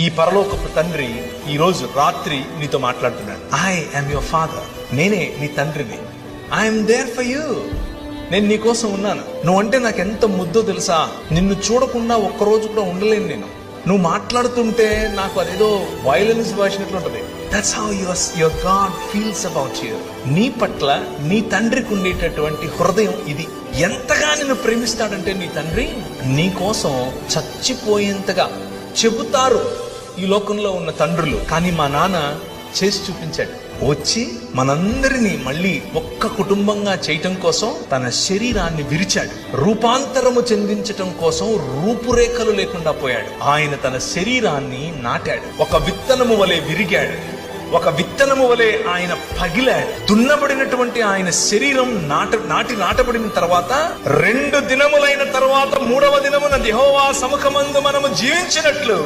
ఈ పరలోకపు తండ్రి ఈ రోజు రాత్రి నీతో మాట్లాడుతున్నాడు. I am your father. నేనే నీ తండ్రిని. I'm there for you. నేను నీ కోసం ఉన్నాను. నువ్వంటే నాకు ఎంత ముద్దో తెలుసా. నిన్ను చూడకుండా ఒక్కరోజు కూడా ఉండలేను నేను. నువ్వు మాట్లాడుతుంటే నాకు అదేదో వైలెన్స్ భాషినట్లుంటది. That's how your god feels about you. నీ పట్ల నీ తండ్రికి ఉండేటటువంటి హృదయం ఇది. ఎంతగా నిన్ను ప్రేమిస్తాడంటే నీ తండ్రి నీ కోసం చచ్చిపోయేంతగా చెబుతారు ఈ లోకంలో ఉన్న తండ్రులు. కానీ మా నాన్న చేసి చూపించాడు. వచ్చి మనందరినీ మళ్ళీ ఒక్క కుటుంబంగా చేయటం కోసం తన శరీరాన్ని విరిచాడు. రూపాంతరము చెందించటం కోసం రూపురేఖలు లేకుండా పోయాడు. ఆయన తన శరీరాన్ని నాటాడు. ఒక విత్తనము వలె విరిగాడు. ఒక విత్తనము వలె ఆయన పగిలాడు. దున్నబడినటువంటి ఆయన శరీరం నాటబడిన తర్వాత 2 దినములైన తర్వాత 3వ దినమున యెహోవా సముఖమందు మనము జీవించినట్లు